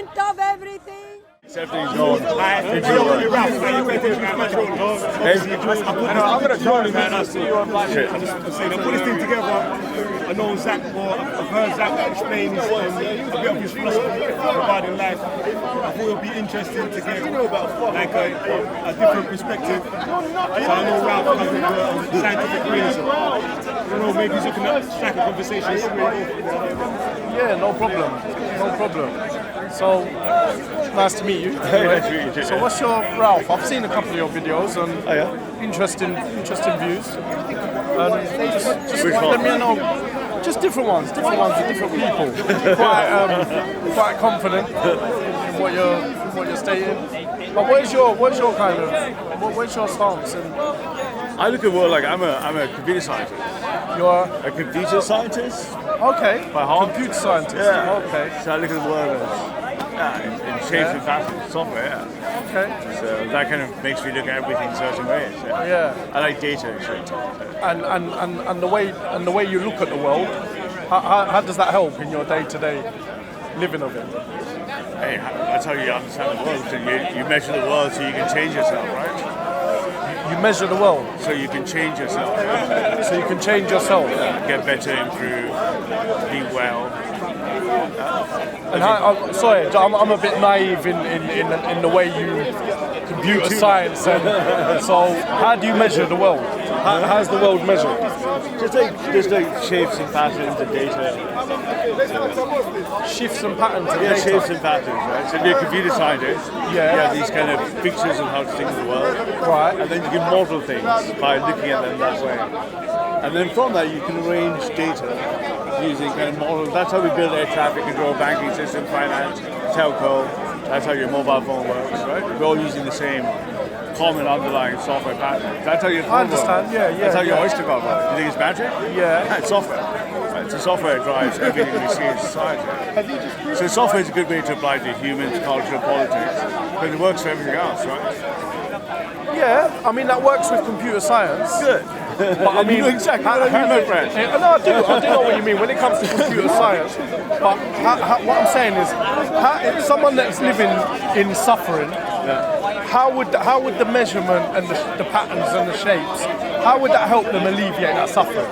of everything. Everything's going. I'm going to join you, man. I'll see you on live. Shit. Put this thing together. I know Zack, or I've heard Zack explain a bit of his philosophy regarding life. I thought it would be interesting to get like a different perspective. So I know Ralph comes with scientific realism. I don't know, maybe he's looking at strike a conversation. Yeah, no problem. No problem. So, nice to meet you. Anyway. Nice to meet you too, So, yeah. what's your Ralph? I've seen a couple of your videos and interesting views. And just let me know, just different ones with different people. Quite confident in what you're stating. But what's your stance? And I look at the world like I'm a computer scientist. you're A computer scientist? okay. By heart? Computer scientist. Yeah. Okay. So I look at the world as in shapes and fashions, software. Yeah. Okay. So that kind of makes me look at everything in certain ways. Yeah. Yeah. I like data and shit. And the way you look at the world, how does that help in your day-to-day living of it? Hey, that's how you understand the world. So you measure the world so you can change yourself, right? You measure the world, So you can change yourself. so you can change yourself. Get better, improve, be well. And sorry, I'm a bit naive in the way you computer science, and so how do you measure the world? How's the world measured? Just like shapes and patterns of data. Shifts and patterns of Yeah, data. shapes and patterns, right? So if you're a computer scientist, you Yeah. have these kind of pictures of how to think of the world. Right. And then you can model things by looking at them that way. And then from that you can arrange data using kind of models. That's how we build air traffic control, banking system, finance, telco. That's how your mobile phone works, right? We're all using the same common underlying software pattern. That's how your phone I understand, works. yeah. That's how your Oyster card works. You think it's magic? Yeah. It's software. Right? So software drives everything we see in society. So software is a good way to apply to humans, culture, politics, but it works for everything else, right? Yeah, I mean that works with computer science. Good. But I mean, you know exactly what I mean, my friend. No, I do know what you mean when it comes to computer science. But what I'm saying is, if someone that's living in suffering, how would the measurement and the patterns and the shapes, how would that help them alleviate that suffering?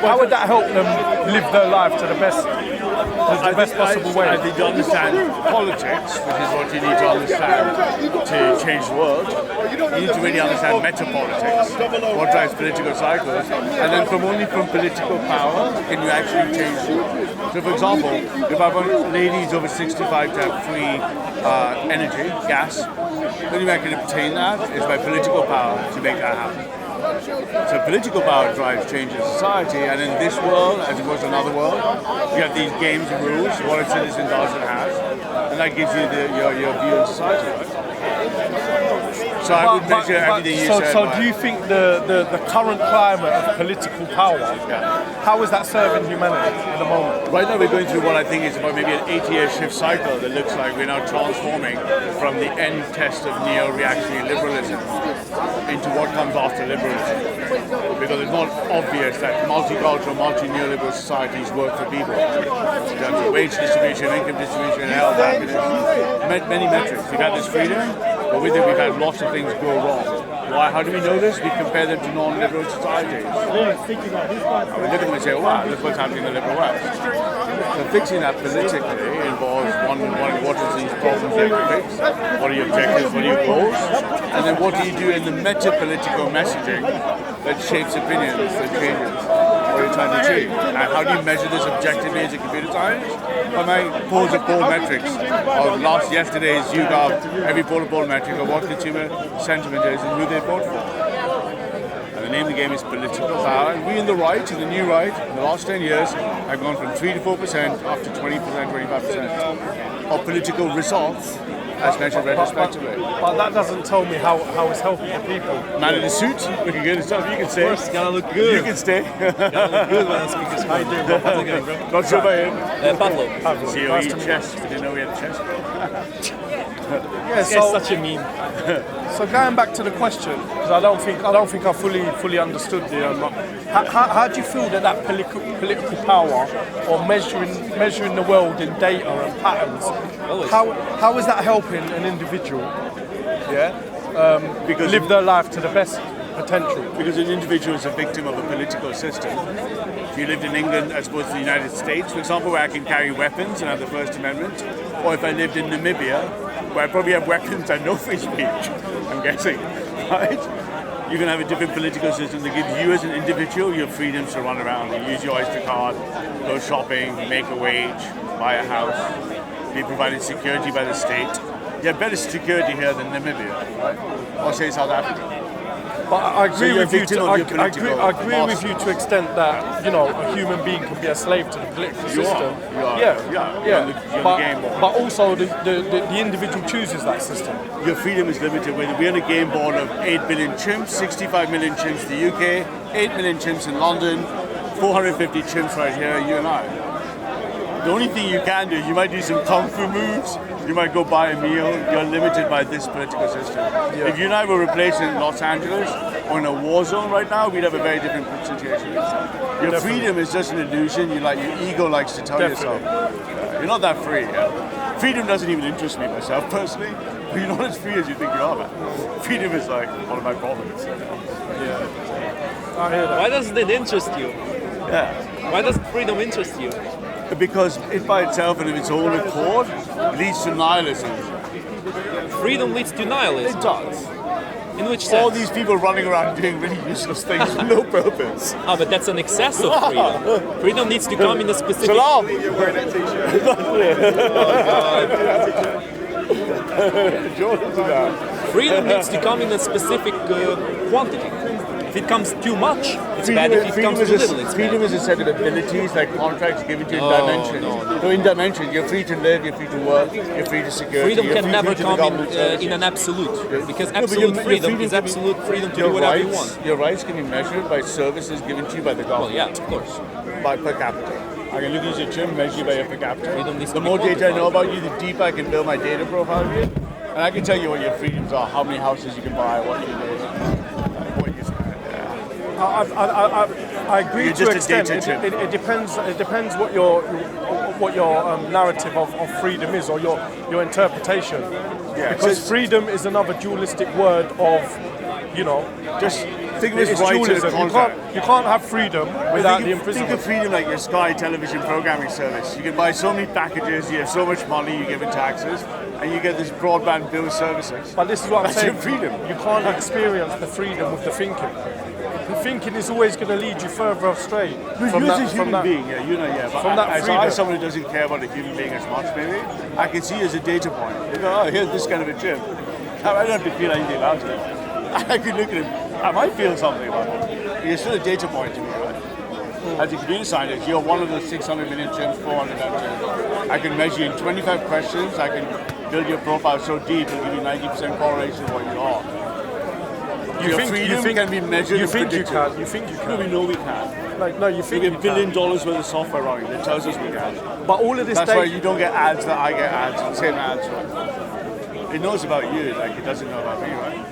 How would that help them live their life to the best possible way? I think to understand politics, which is what you need to understand to change the world, you need to really understand metapolitics, what drives political cycles, and then from political power can you actually change the world. So for example, if I want ladies over 65 to have free energy, gas, the only way I can obtain that is by political power to make that happen. So political power drives change in society, and in this world, as opposed to another world, you have these games and rules, what a citizen does and has, and that gives you your view of society, right? So I would measure everything you said. So do you think the current climate of political power, how is that serving humanity at the moment? Right now we're going through what I think is about maybe an 8-year shift cycle that looks like we're now transforming from the end test of neo-reactionary liberalism into what comes after liberalism. Because it's not obvious that multicultural, multi-neoliberal societies work for people. In terms of wage distribution, income distribution, health, happiness, many metrics. We've had this freedom, but with it we've had lots of things go wrong. Why? How do we know this? We compare them to non-liberal societies. And we look at them and say, wow, look what's happening in the liberal West. So fixing that politically involves one what is these problems you have to fix? What are your objectives? What are your goals? And then what do you do in the meta-political messaging that shapes opinions, that changes what you're trying to achieve? And how do you measure this objectively as a computer science? By my polls of poll metrics of yesterday's YouGov, every poll metric of what consumer sentiment is and who they vote for. And the name of the game is political power. And we in the right, in the new right, in the last 10 years, have gone from 3 to 4% up to 20%, 25% of political results as measured retrospectively. But that doesn't tell me how it's helping the people. Man in a suit, looking good and stuff, you can stay. Of course, gotta look good. You can stay. Gotta look good when I speak this. How you doing, bro? How's it going, bro? Not sure about him. Pavlov. COE chest. Didn't know we had a chest. Yeah, It's such a meme. So going back to the question, because I don't think I fully understood the. How do you feel that political power or measuring the world in data and patterns, Always. how is that helping an individual Because live their life to the best potential? Because an individual is a victim of a political system. If you lived in England as opposed to the United States, for example, where I can carry weapons and have the First Amendment, or if I lived in Namibia, where I probably have weapons and no free speech, I'm guessing, right? You can have a different political system that gives you as an individual your freedoms to run around and use your Oyster card, go shopping, make a wage, buy a house, be provided security by the state. You have better security here than Namibia, right? Or say South Africa. But I agree you're a with you. victim To, of I, your I agree, political I agree with master. you to extent that a human being can be a slave to the political You system. are. You are. Yeah, Yeah. yeah. You're but, the game board. but also the individual chooses that system. Your freedom is limited. We're on a game board of 8 billion chimps, 65 million chimps in the UK, 8 million chimps in London, 450 chimps right here, you and I. The only thing you can do, you might do some kung fu moves, you might go buy a meal, you're limited by this political system. If you and I were replaced in Los Angeles or in a war zone right now, we'd have a very different situation. Your freedom is just an illusion. Your ego likes to tell yourself. You're not that free. Yeah? Freedom doesn't even interest me myself personally, but you're not as free as you think you are, man. Freedom is like one of my problems. I hear that. Why doesn't it interest you? Yeah. Why does freedom interest you? Because it by itself and of its own accord leads to nihilism. Freedom leads to nihilism. It does. In which All sense? these people running around doing really useless things for no purpose. Ah, but that's an excess of freedom. Freedom needs to come in a specific. Salam! Freedom needs to come in a specific quantity. If it comes too much, it's bad. If it comes too little, it's freedom bad. is a set of abilities like contracts given to you in Oh, dimensions. no. So in dimensions, you're free to live, you're free to work, you're free to security. Freedom you're can free never to the come government in services. an absolute, because but absolute your freedom freedom is can be- absolute freedom to Your do whatever you rights, want. your rights can be measured by services given to you by the Well, government. yeah, of course. By per capita. I can look at your gym, measure you by your per capita. Freedom needs The to be more data I know quantified. about you, the deeper I can build my data profile of you. And I can tell you what your freedoms are, how many houses you can buy, what you live, what you spend. I agree You're to just an a extent. data chip. It depends. It depends what your narrative of freedom is, or your interpretation. Yeah, Because so- freedom is another dualistic word of, Just think of it it's as right to dualism. contract. You can't have freedom without the Think imprisonment. of freedom like your Sky television programming service. You can buy so many packages, you have so much money, you give in taxes, and you get this broadband bill services. But this is what I'm That's saying. your freedom. You can't experience the freedom with the thinking. The thinking is always going to lead you further astray from You that. as a human being, yeah, but from that as freedom. someone who doesn't care about a human being as much, maybe, I can see you as a data point. You go, oh, here's this kind of a gym. I don't have to feel anything about it. I can look at him, I might feel something about it. You're still a data point to me, right? As a computer scientist, you're one of the 600 million gyms, 400 gyms. I can measure you in 25 questions, I can build your profile so deep, it'll give you 90% correlation of what you are. Your freedom can be measured You and think you predicted. can? You think you No, can? we know we can. Like, no, you We think get you $1 billion can. worth of software running that tells us we can. But all of this That's data. why you don't get ads that I get ads, the same ads. Right? It knows about you, like it doesn't know about me, right?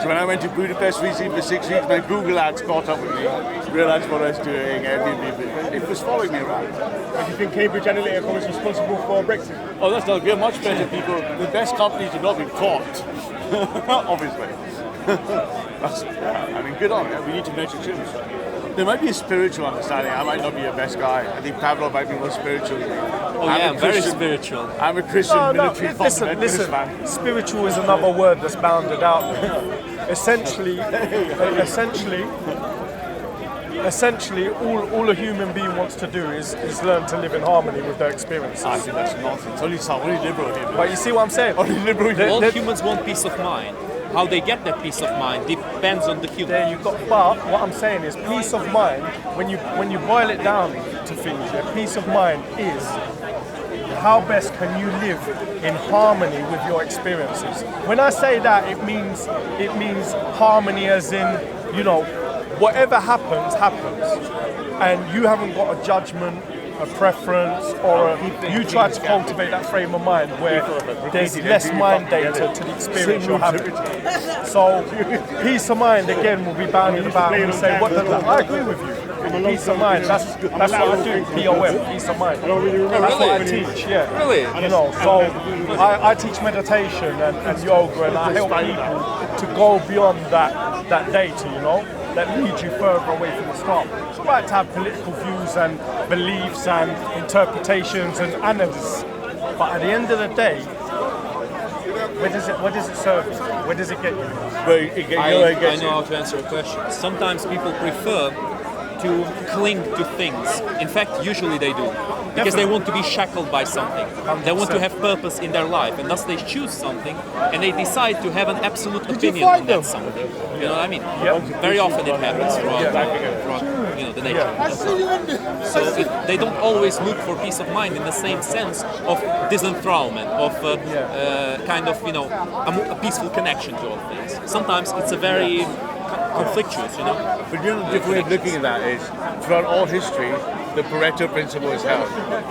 So when I went to Budapest recently for 6 weeks, my Google ads caught up with me, realized what I was doing, Airbnb. It was following me around. Do you think Cambridge Analytica was responsible for Brexit? Oh, that's not. We're much better people. The best companies have not been caught, obviously. I mean, good on it. We need to measure gyms. There might be a spiritual understanding. I might not be your best guy. I think Pavlov might be more spiritual than me. Oh yeah, I'm very spiritual. I'm a Christian military Listen, fundamentalist man. listen. Spiritual is another word that's bounded out. essentially, all a human being wants to do is learn to live in harmony with their experiences. I think that's nonsense. Only liberal here. But you see what I'm saying? Only liberal here. All Let- humans want peace of mind. How they get that peace of mind depends on the human. There you go. But what I'm saying is, peace of mind. When you boil it down to things, peace of mind is how best can you live in harmony with your experiences. When I say that, it means harmony, as in, whatever happens, and you haven't got a judgment a preference, or you try to cultivate that frame of mind where there's less mind data to the experience you're having. So peace of mind again will be bounded about and say, I agree with you. Peace of mind, that's what I do, POM, peace of mind. That's what I teach, yeah. Really? You know, so I teach meditation and yoga, and I help people to go beyond that data, you know, that leads you further away from the start. It's all right to have political views and beliefs and interpretations and analysis, but at the end of the day, where does it serve you? Where does it get you? I know how to answer a question. Sometimes people prefer to cling to things. In fact, usually they do. Because they want to be shackled by something. They want to have purpose in their life, and thus they choose something, and they decide to have an absolute opinion on that something. You know what I mean? Very often it happens throughout the nature. So they don't always look for peace of mind in the same sense of disenthrallment, of kind of, a peaceful connection to all things. Sometimes it's a very conflictuous, you know. But the different way of looking at that is, throughout all history, the Pareto principle is held.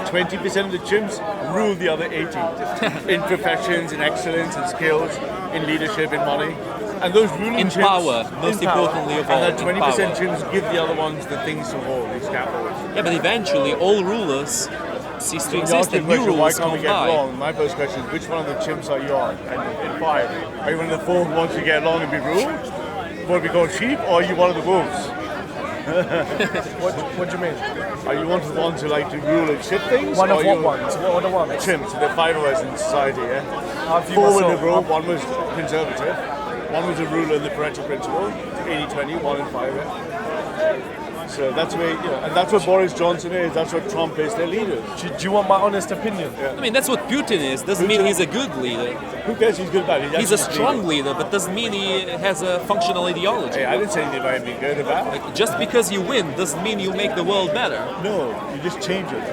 20% of the chimps rule the other 80 in professions, in excellence, in skills, in leadership, in money. And those ruling in chimps, power, most importantly of all. And that 20% chimps give the other ones the things to hold, these scaffolds. Yeah, but eventually all rulers cease to exist and new rulers come by. Wrong? My first question is, which one of the chimps are you on? And in 5, are you one of the 4 who wants to get along and be ruled? What we call sheep, or are you one of the wolves? What do you mean? Are you one of the ones who like to rule and shit things? One of what ones? What are the ones? Chimps. There are 5 of us in society, yeah? 4 were liberal, 1 was conservative, 1 was a ruler in the Pareto principle, 80-20, 1 and 5, yeah? So that's where, and that's what Boris Johnson is, that's what Trump is, they're leaders. Do you want my honest opinion? Yeah. I mean, that's what Putin is. Doesn't mean he's a good leader. Who cares he's good about it? He's a strong leader, but doesn't mean he has a functional ideology. Hey, I didn't say anything about him being good about it. Just because you win doesn't mean you make the world better. No, you just change it.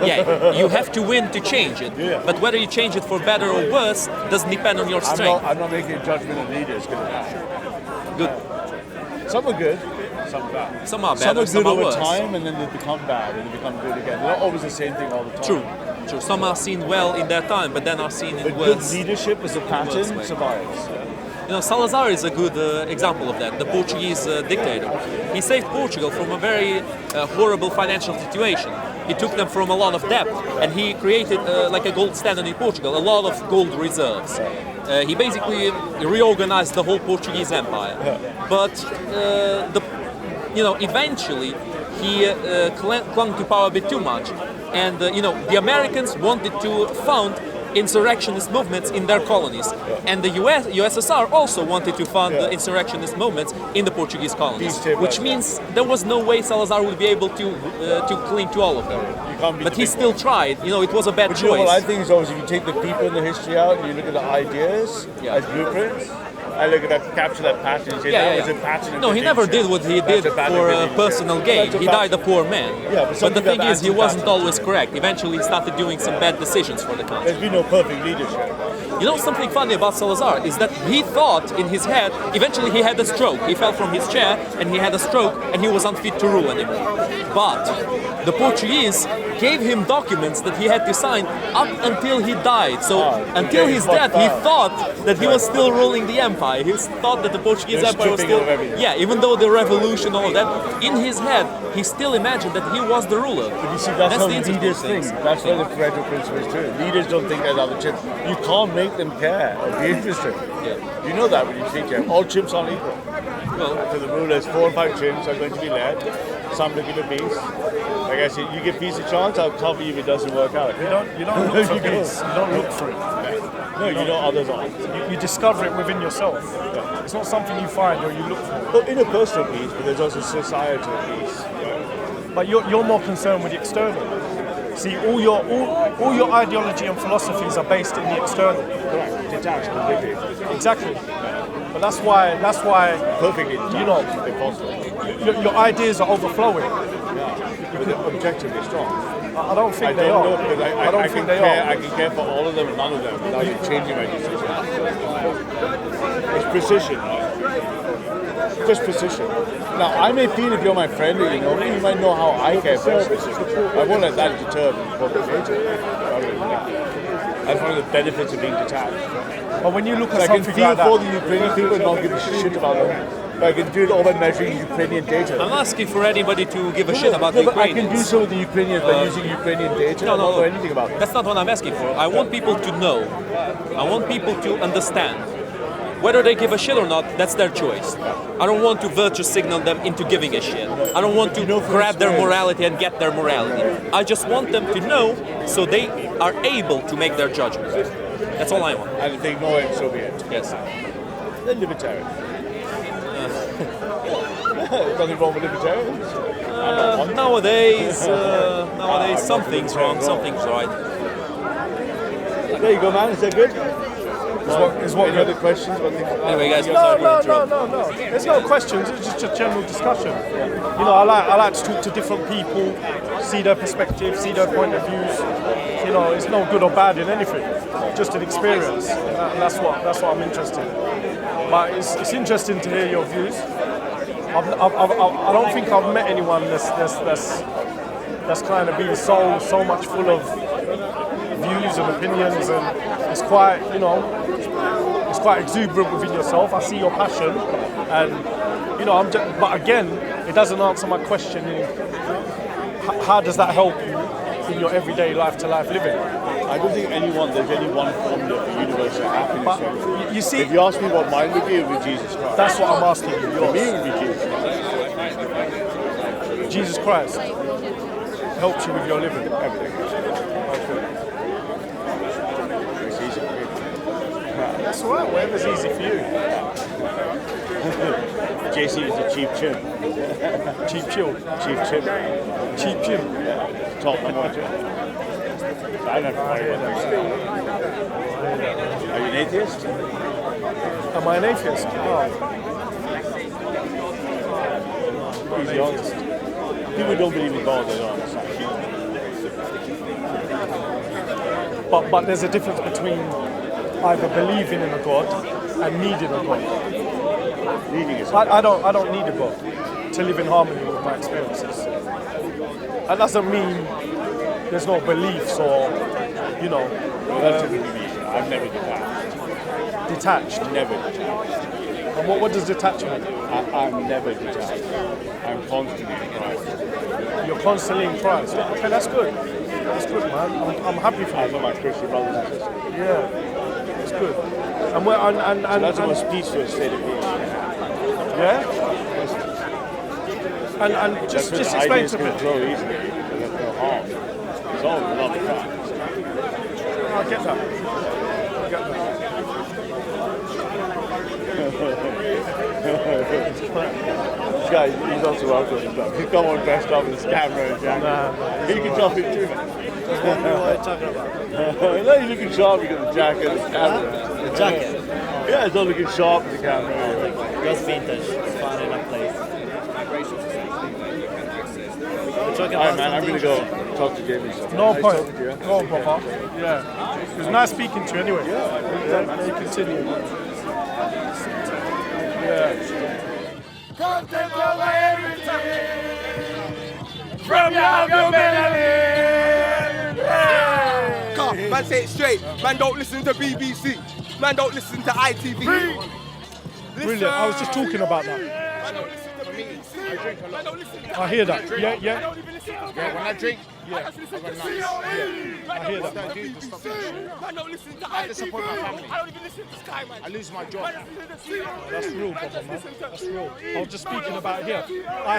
Yeah, you have to win to change it. Yeah. But whether you change it for better or worse doesn't depend on your strength. I'm not making a judgment on leaders good or bad. Good. Some are good, some are bad. Some are better, some are good over worse. time, and then they become bad, and they become good again. They're not always the same thing all the time. True. Some are seen well in their time, but then are seen in but worse. Good leadership as a pattern survives. Salazar is a good example of that, the Portuguese dictator. He saved Portugal from a very horrible financial situation. He took them from a lot of debt, and he created like a gold standard in Portugal, a lot of gold reserves. He basically reorganized the whole Portuguese empire. But eventually he clung to power a bit too much, and the Americans wanted to found insurrectionist movements in their colonies, and the USSR also wanted to fund the insurrectionist movements in the Portuguese colonies, which means there was no way Salazar would be able to cling to all of them. But he still tried. It was a bad choice. What I think is always, if you take the people in the history out and you look at the ideas as blueprints, I look at that, capture that pattern and say that was a pattern. No, he never did what he did for a personal gain. He died a poor man. But the thing is, he wasn't always correct. Eventually, he started doing some bad decisions for the country. There's been no perfect leadership. Something funny about Salazar is that he thought in his head, eventually he had a stroke. He fell from his chair and he had a stroke and he was unfit to rule anymore. But the Portuguese gave him documents that he had to sign up until he died. So until his death, he thought that he was still ruling the empire. He thought that the Portuguese empire was still... Yeah, even though the revolution, all of that, in his head, he still imagined that he was the ruler. But you see, that's how leaders think. That's why the Pareto principle is true. Leaders don't think as other chimps. You can't make them care or be interested. You know that when you speak to them. All chimps aren't equal. Well, so the rule is 4 or 5 chimps are going to be led. Some looking for peace. Like I said, you give peace a chance, I'll cover you if it doesn't work out. You don't look for peace. You don't look for it. No, you know others aren't. You discover it within yourself. It's not something you find or you look for. Well, interpersonal peace, but there's also societal peace. But you're more concerned with the external. See, all your ideology and philosophies are based in the external. Correct. Detached completely. Exactly. But that's why perfectly detached. Impossible. Your ideas are overflowing. But they're objectively strong. I don't think they are. I don't think they are. I can care for all of them and none of them without changing my decision. It's precision. Just precision. Now, I may feel if you're my friend, you know, you might know how I care personally. I won't let that deter me from the data. That's one of the benefits of being detached. But when you look at I can something feel like that, for the Ukrainian people and not give a shit about them. But I can do it all by measuring Ukrainian data. I'm not asking for anybody to give a shit about the But I Ukrainians. can do so with the Ukrainians by using Ukrainian data. I don't know anything about it. That's not what I'm asking for. I want people to know. I want people to understand. Whether they give a shit or not, that's their choice. I don't want to virtue signal them into giving a shit. I don't want to grab their morality and get their morality. I just want them to know so they are able to make their judgment. That's all I want. And if they ignore it, so be it. Yes. They're libertarian. Nothing wrong with libertarians. Nowadays, something's wrong, something's right. There you go, man. Is that good? is what Any other questions? Anyway, guys, No. There's no questions. It's just a general discussion. You know, I like to talk to different people, see their perspective, see their point of views. You know, it's no good or bad in anything. Just an experience, and that's what I'm interested in. But it's interesting to hear your views. I don't think I've met anyone that's kind of been so much full of views and opinions, and it's quite, you know, it's quite exuberant within yourself. I see your passion, and you know, but again, it doesn't answer my question. How does that help you in your everyday life-to-life living? I don't think there's any one formula for universal happiness. But you see, if you ask me what mine would be, it would be Jesus Christ. That's what I'm asking you. For me, it would be Jesus Christ. Jesus Christ helps you with your living. Everything. It's easy for me. That's all right. Whatever's easy for you. JC is a cheap chimp. Cheap chill. Cheap chimp. Cheap chill. Top number one. I don't have to worry about that. Are you an atheist? Am I an atheist? No. Easy honest. People who don't believe in God, they don't understand. But there's a difference between either believing in a God and needing a God. Needing is I don't need a God to live in harmony with my experiences. That doesn't mean there's no beliefs or, you know. I'm never detached. Detached. Never detached. And what does detachment mean? I'm never detached. I'm constantly in Christ. You're constantly in Christ. Okay, that's good. That's good, man. I'm happy for I've you. got my Christian brothers and sisters. Yeah, it's good. And So that's the most peaceful state of being. yeah. And just explain to me. Can grow easily. There's no harm. It's all love and Christ. I get that. This guy, he's also welcome. He's come on dressed up with his camera and jacket. You can drop him too, man. What are you talking about? No, he's looking sharp because of the jacket and the camera. The jacket. Yeah, he's not looking sharp with the camera. Just vintage. It's fun in a place. Alright, man, I'm going to go talk to Jamie. No Nice point. talking to you. No problem. Yeah. It was nice speaking to you anyway. Yeah. You continue. Yeah. Come take over everything from your humanity. Man, say it straight. Man, don't listen to BBC. Man, don't listen to ITV. Brilliant. I was just talking about that. Man, don't listen to BBC. Man, don't listen to I hear that. Yeah. I don't even listen to Yeah, when I drink, I just listen to COE. I hear that. Man, don't listen to ITV. disappoint my family. I don't even listen to Sky, man. I lose my job. Man, listen to COE. That's real, brother, man. That's real. I was just speaking about it here.